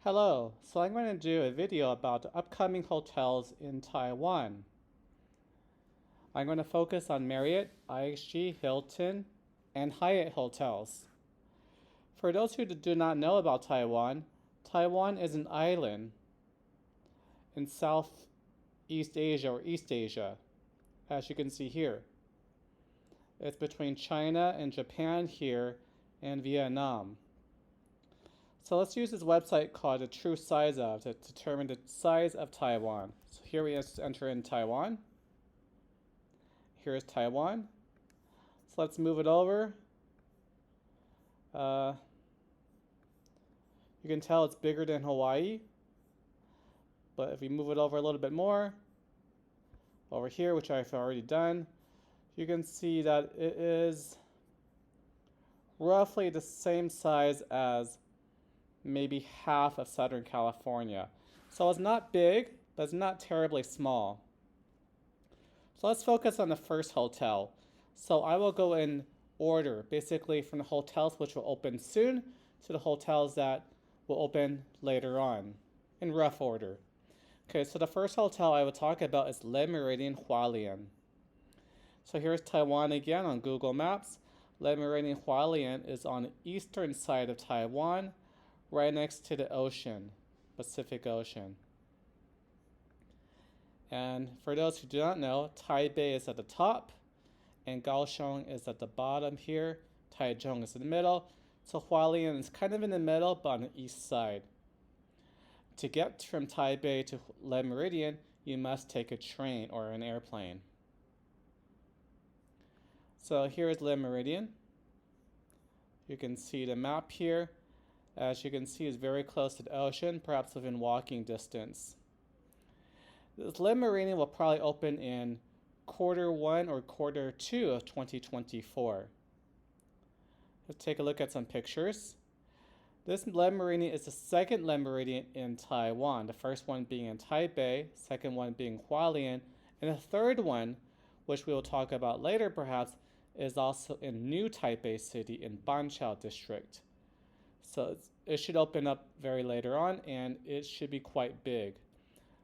Hello, so I'm going to do a video about the upcoming hotels in Taiwan. I'm going to focus on Marriott, IHG, Hilton, and Hyatt hotels. For those who do not know about Taiwan, Taiwan is an island in Southeast Asia or East Asia, as you can see here. It's between China and Japan here and Vietnam. So let's use this website called the Truesizeof to determine the size of Taiwan. So here we enter in Taiwan. Here is Taiwan. So let's move it over. You can tell it's bigger than Hawaii. But if we move it over a little bit more, over here, which I've already done, you can see that it is roughly the same size as maybe half of Southern California. So it's not big, but it's not terribly small. So let's focus on the first hotel. So I will go in order, basically from the hotels which will open soon to the hotels that will open later on, in rough order. Okay, so the first hotel I will talk about is Le Meridien Hualien. So here's Taiwan again on Google Maps. Le Meridien Hualien is on the eastern side of Taiwan, right next to the ocean, Pacific Ocean. And for those who do not know, Taipei is at the top, and Kaohsiung is at the bottom here. Taichung is in the middle. So Hualien is kind of in the middle, but on the east side. To get from Taipei to Le Meridien, you must take a train or an airplane. So here is Le Meridien. You can see the map here. As you can see, it's very close to the ocean, perhaps within walking distance. This Le Meridien will probably open in Q1 or Q2 of 2024. Let's take a look at some pictures. This Le Meridien is the second Le Meridien in Taiwan, the first one being in Taipei, second one being Hualien, and the third one, which we will talk about later perhaps, is also in New Taipei City in Banqiao District. So it should open up very later on, and it should be quite big.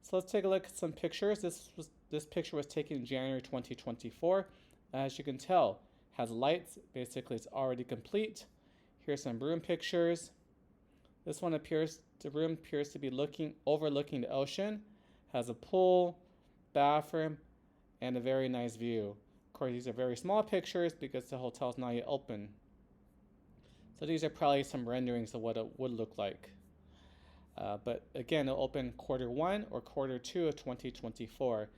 So let's take a look at some pictures. This picture was taken in January 2024. As you can tell, has lights. Basically, it's already complete. Here's some room pictures. This one the room appears to be overlooking the ocean. Has a pool, bathroom, and a very nice view. Of course, these are very small pictures because the hotel is not yet open. So these are probably some renderings of what it would look like. But again, it'll open Q1 or Q2 of 2024.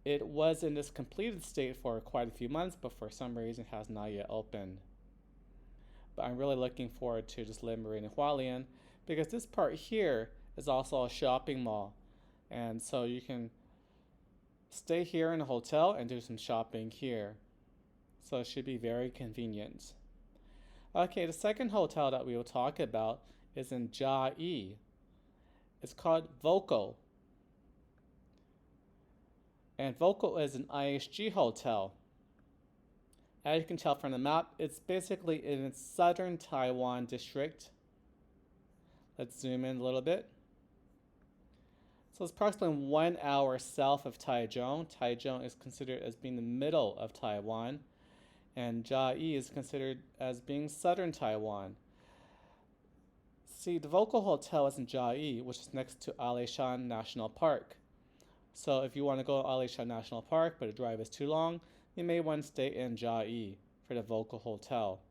It was in this completed state for quite a few months, but for some reason has not yet opened. But I'm really looking forward to this Le Meridien Hualien because this part here is also a shopping mall. And so you can stay here in a hotel and do some shopping here. So it should be very convenient. Okay, the second hotel that we will talk about is in Chiayi. It's called Voco. And Voco is an IHG hotel. As you can tell from the map, it's basically in southern Taiwan district. Let's zoom in a little bit. So it's approximately 1 hour south of Taichung. Taichung is considered as being the middle of Taiwan, and Chiayi is considered as being southern Taiwan. See, the Voco Hotel is in Chiayi, which is next to Alishan National Park. So if you want to go to Alishan National Park, but the drive is too long, you may want to stay in Chiayi for the Voco Hotel.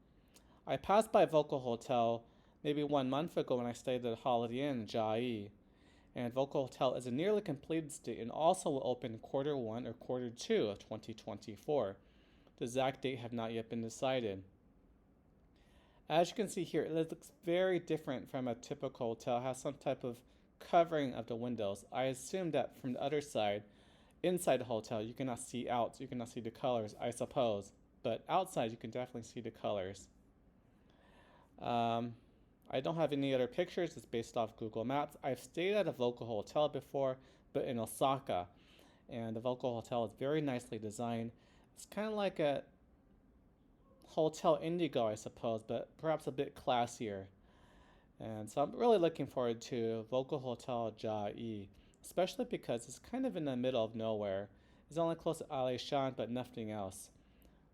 I passed by Voco Hotel maybe 1 month ago when I stayed at the Holiday Inn in Chiayi. And Voco Hotel is a nearly completed state and also will open in Q1 or Q2 of 2024. The exact date have not yet been decided. As you can see here, it looks very different from a typical hotel. It has some type of covering of the windows. I assume that from the other side, inside the hotel, you cannot see out. You cannot see the colors, I suppose. But outside, you can definitely see the colors. I don't have any other pictures. It's based off Google Maps. I've stayed at a Voco Hotel before, but in Osaka. And the Voco Hotel is very nicely designed. It's kind of like a Hotel Indigo, I suppose, but perhaps a bit classier. And so I'm really looking forward to Voco Chiayi, especially because it's kind of in the middle of nowhere. It's only close to Alishan, but nothing else.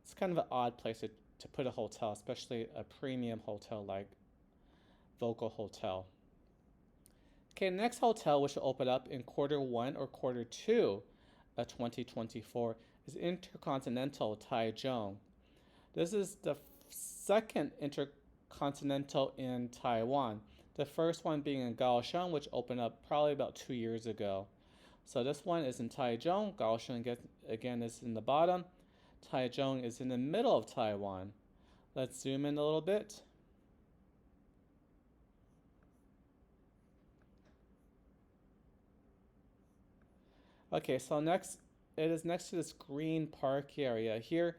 It's kind of an odd place to put a hotel, especially a premium hotel like Voco Hotel. Okay, the next hotel, which will open up in Q1 or Q2 of 2024, is Intercontinental Taichung. This is the second Intercontinental in Taiwan. The first one being in Kaohsiung, which opened up probably about 2 years ago. So this one is in Taichung. Kaohsiung again is in the bottom. Taichung is in the middle of Taiwan. Let's zoom in a little bit. Okay, so next, it is next to this green park area here,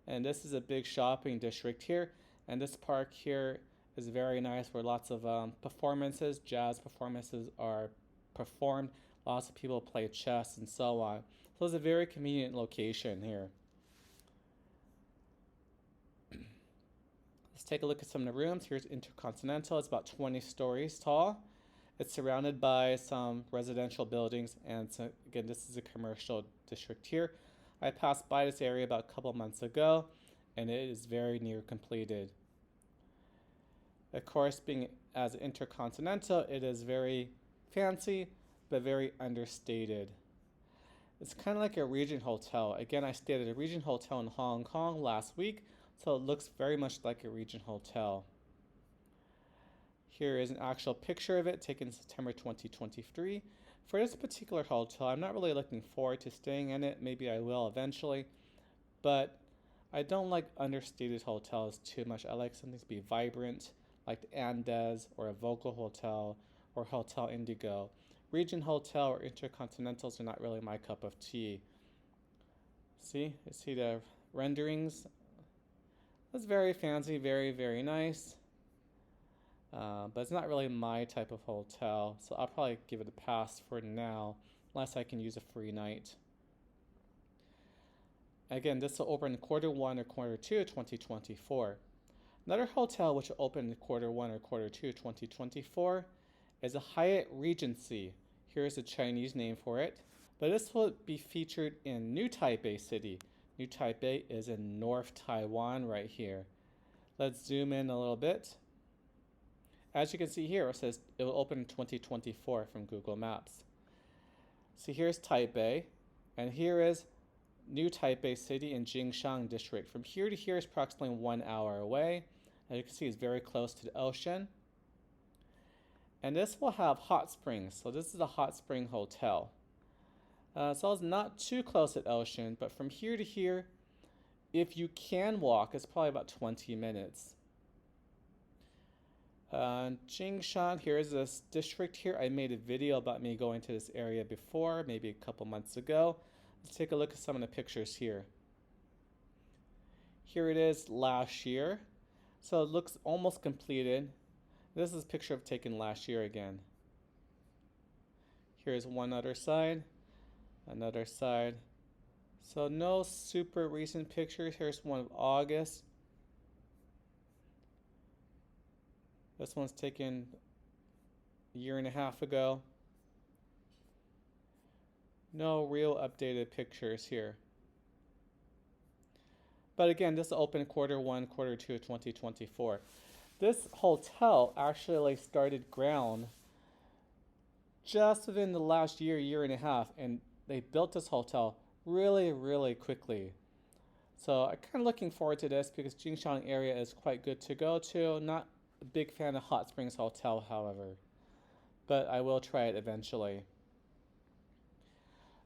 and this is a big shopping district here, and this park here is very nice where lots of performances, jazz performances are performed, lots of people play chess and so on. So it's a very convenient location here. Let's take a look at some of the rooms. Here's Intercontinental. It's about 20 stories tall. It's surrounded by some residential buildings, and so, again, this is a commercial district here. I passed by this area about a couple months ago, and it is very near completed. Of course, being as Intercontinental, it is very fancy, but very understated. It's kind of like a Regent Hotel. Again, I stayed at a Regent Hotel in Hong Kong last week, so it looks very much like a Regent Hotel. Here is an actual picture of it taken in September 2023. For this particular hotel, I'm not really looking forward to staying in it. Maybe I will eventually, but I don't like understated hotels too much. I like something to be vibrant, like the Andaz or a Voco Hotel or Hotel Indigo. Regent Hotel or Intercontinentals are not really my cup of tea. See the renderings? It's very fancy, very, very nice. But it's not really my type of hotel, so I'll probably give it a pass for now, unless I can use a free night. Again, this will open in Q1 or Q2 of 2024. Another hotel which will open in Q1 or Q2 of 2024 is a Hyatt Regency. Here's the Chinese name for it. But this will be featured in New Taipei City. New Taipei is in North Taiwan right here. Let's zoom in a little bit. As you can see here, it says it will open in 2024 from Google Maps. So here's Taipei, and here is New Taipei City in Jinshan district. From here to here is approximately 1 hour away. As you can see, it's very close to the ocean. And this will have hot springs. So this is a hot spring hotel. So it's not too close to the ocean, but from here to here, if you can walk, it's probably about 20 minutes. Jinshan, here is this district here. I made a video about me going to this area before, maybe a couple months ago. Let's take a look at some of the pictures here. Here it is last year. So it looks almost completed. This is a picture of taken last year again. Here's one other side, another side. So no super recent pictures. Here's one of August. This one's taken a year and a half ago. No real updated pictures here. But again, this will open Q1, Q2 of 2024. This hotel actually started ground just within the last year and a half, and they built this hotel really, really quickly. So I'm kind of looking forward to this because Jinshan area is quite good to go to. Not a big fan of Hot Springs Hotel, however, but I will try it eventually.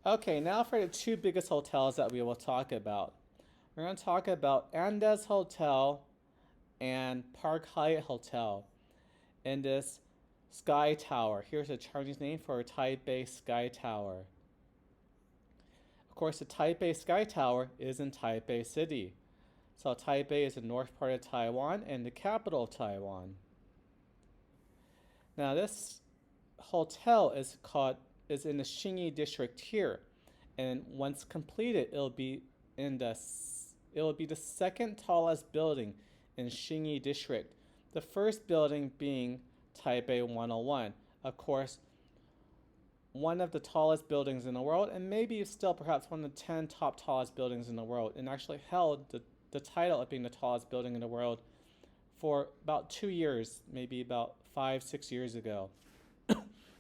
Okay, now for the two biggest hotels that we will talk about. We're going to talk about Andaz Hotel and Park Hyatt Hotel in this Sky Tower. Here's a Chinese name for Taipei Sky Tower. Of course, the Taipei Sky Tower is in Taipei City. So Taipei is the north part of Taiwan and the capital of Taiwan. Now this hotel is in the Xingyi district here, and once completed, it will be the second tallest building in Xingyi district. The first building being Taipei 101. Of course, one of the tallest buildings in the world, and maybe still perhaps one of the 10 top tallest buildings in the world, and actually held the title of being the tallest building in the world for about 2 years, maybe about 5-6 years ago.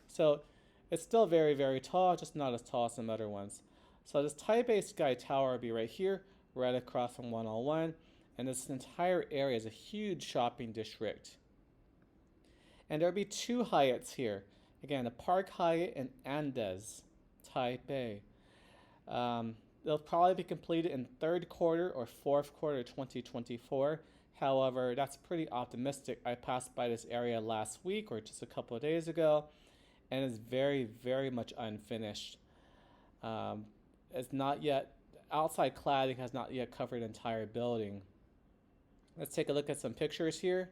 So it's still very, very tall, just not as tall as some other ones. So this Taipei Sky Tower will be right here, right across from 101, and this entire area is a huge shopping district. And there'll be 2 Hyatts here. Again, the Park Hyatt and Andaz, Taipei. They'll probably be completed in 3rd quarter or 4th quarter 2024. However, that's pretty optimistic. I passed by this area last week or just a couple of days ago, and it's very, very much unfinished. It's not yet, outside cladding has not yet covered the entire building. Let's take a look at some pictures here.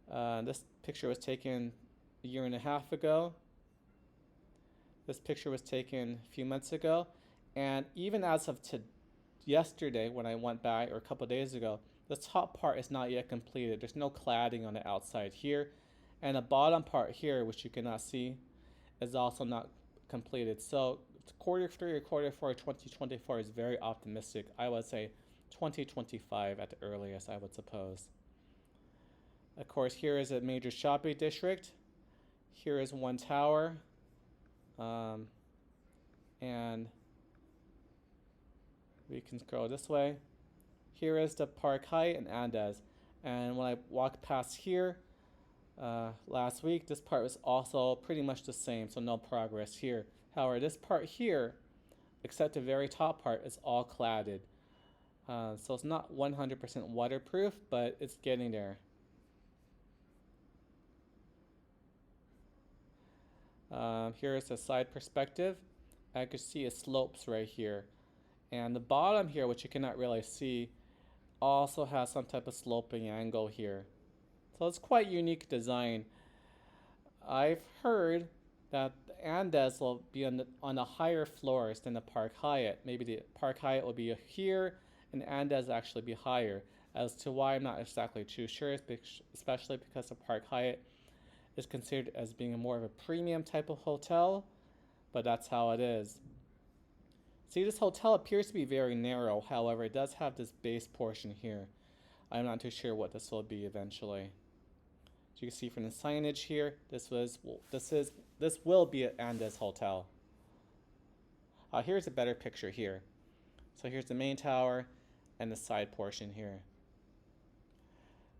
This picture was taken a year and a half ago. This picture was taken a few months ago. And even as of yesterday, when I went by, or a couple of days ago, the top part is not yet completed. There's no cladding on the outside here. And the bottom part here, which you cannot see, is also not completed. So quarter 3 or quarter 4 2024 is very optimistic. I would say 2025 at the earliest, I would suppose. Of course, here is a major shopping district. Here is one tower. And we can scroll this way. Here is the Park Hyatt and Andaz. And when I walked past here last week, this part was also pretty much the same, so no progress here. However, this part here, except the very top part, is all cladded. So it's not 100% waterproof, but it's getting there. Here's the side perspective. I can see it slopes right here. And the bottom here, which you cannot really see, also has some type of sloping angle here. So it's quite unique design. I've heard that the Andaz will be on the higher floors than the Park Hyatt. Maybe the Park Hyatt will be here and Andaz will actually be higher. As to why, I'm not exactly too sure, especially because the Park Hyatt is considered as being more of a premium type of hotel, but that's how it is. See, this hotel appears to be very narrow. However, it does have this base portion here. I'm not too sure what this will be eventually. As you can see from the signage here, this will be an Andaz hotel. Here's a better picture here. So here's the main tower and the side portion here.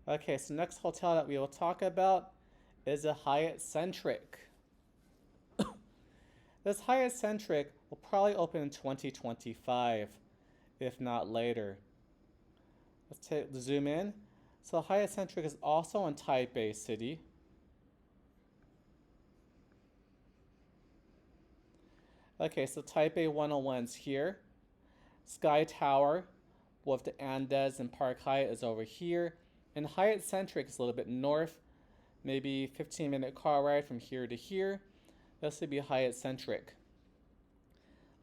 Okay, so next hotel that we will talk about is a Hyatt Centric. This Hyatt Centric will probably open in 2025, if not later. Let's zoom in. So Hyatt Centric is also in Taipei City. Okay, so Taipei 101's here. Sky Tower with the Andaz and Park Hyatt is over here. And Hyatt Centric is a little bit north, maybe 15-minute car ride from here to here. This would be Hyatt Centric.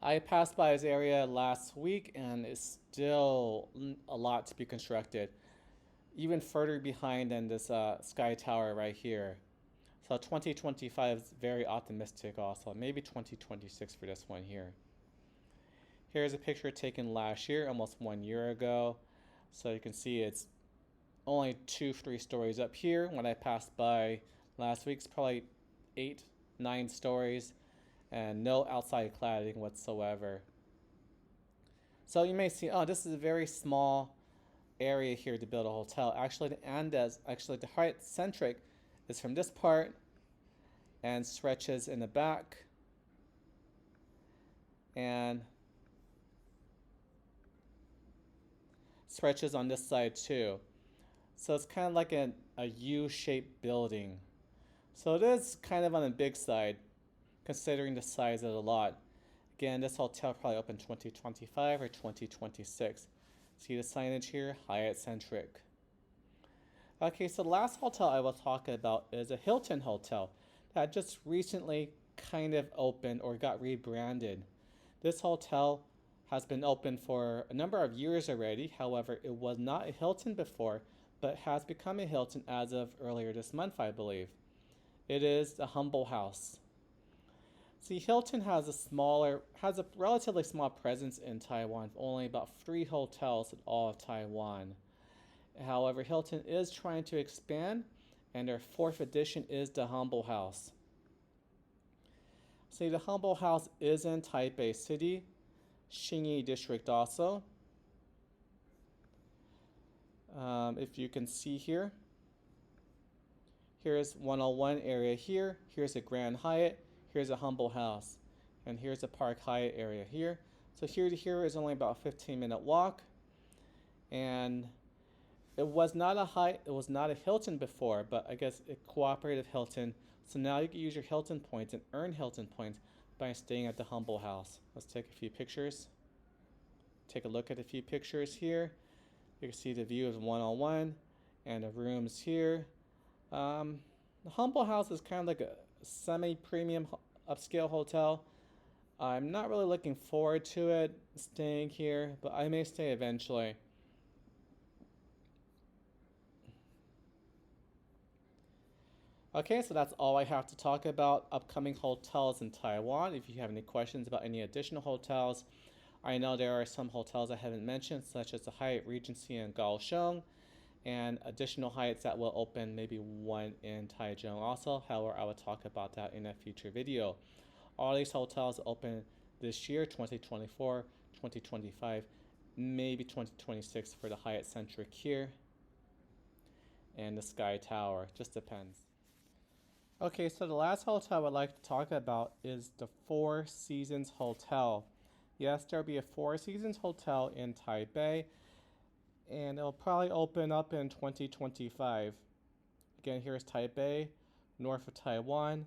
I passed by this area last week and it's still a lot to be constructed. Even further behind than this Sky Tower right here. So 2025 is very optimistic also. Maybe 2026 for this one here. Here's a picture taken last year, almost 1 year ago. So you can see it's only 2-3 stories up here. When I passed by last week, it's probably 8-9 stories and no outside cladding whatsoever. So you may see, oh, this is a very small area here to build a hotel. Actually, the Hyatt Centric is from this part and stretches in the back and stretches on this side too. So it's kind of like a U-shaped building. So it is kind of on the big side, considering the size of the lot. Again, this hotel probably open 2025 or 2026. See the signage here, Hyatt Centric. Okay, so the last hotel I will talk about is a Hilton hotel that just recently kind of opened or got rebranded. This hotel has been open for a number of years already. However, it was not a Hilton before, but has become a Hilton as of earlier this month, I believe. It is the humble house. See, Hilton has a relatively small presence in Taiwan, only about 3 hotels in all of Taiwan. However, Hilton is trying to expand, and their 4th edition is the humble house. See, the humble house is in Taipei City, Xinyi District also. If you can see here, here's 101 area here, here's a Grand Hyatt, here's a humble house, and here's a Park Hyatt area here. So here to here is only about a 15-minute walk, and it was not a Hilton before, but I guess it cooperated with Hilton. So now you can use your Hilton points and earn Hilton points by staying at the humble house. Let's take a few pictures. Take a look at a few pictures here. You can see the view of 101 and the rooms here. The humble house is kind of like a semi-premium upscale hotel. I'm not really looking forward to it staying here, but I may stay eventually. Okay, so that's all I have to talk about upcoming hotels in Taiwan. If you have any questions about any additional hotels, I know there are some hotels I haven't mentioned, such as the Hyatt Regency in Kaohsiung, and additional Hyatts that will open, maybe one in Taichung also. However, I will talk about that in a future video. All these hotels open this year, 2024, 2025, maybe 2026 for the Hyatt Centric here, and the Sky Tower, just depends. Okay, so the last hotel I would like to talk about is the Four Seasons Hotel. Yes, there'll be a Four Seasons Hotel in Taipei, and it'll probably open up in 2025. Again, here's Taipei, north of Taiwan.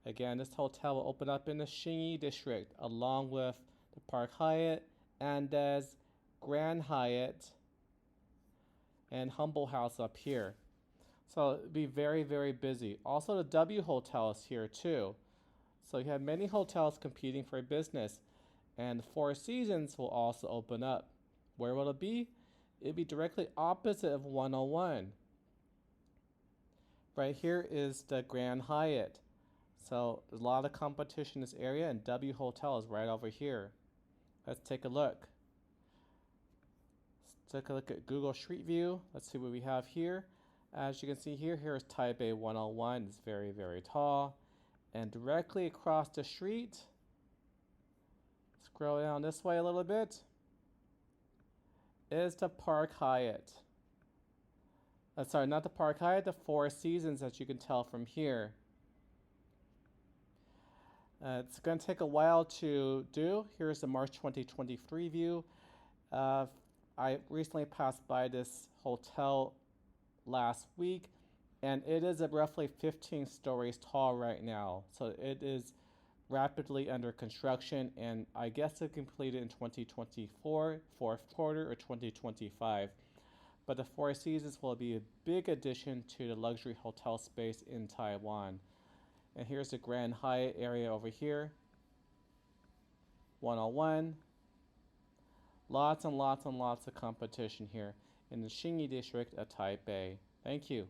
Again, this hotel will open up in the Xinyi district, along with the Park Hyatt, Andaz, Grand Hyatt, and Humble House up here. So it'll be very, very busy. Also, the W Hotel is here too. So you have many hotels competing for business. And the Four Seasons will also open up. Where will it be? It'll be directly opposite of 101. Right here is the Grand Hyatt. So there's a lot of competition in this area, and W Hotel is right over here. Let's take a look. Let's take a look at Google Street View. Let's see what we have here. As you can see here, here is Taipei 101. It's very, very tall. And directly across the street, scroll down this way a little bit, is the Park Hyatt. Sorry, not the Park Hyatt, the Four Seasons, as you can tell from here. It's going to take a while to do. Here's the March 2023 view. I recently passed by this hotel last week, and it is at roughly 15 stories tall right now. So it is rapidly under construction, and I guess it completed in 2024, fourth quarter, or 2025. But the Four Seasons will be a big addition to the luxury hotel space in Taiwan. And here's the Grand Hyatt area over here. 101. Lots and lots and lots of competition here in the Xinyi district of Taipei. Thank you.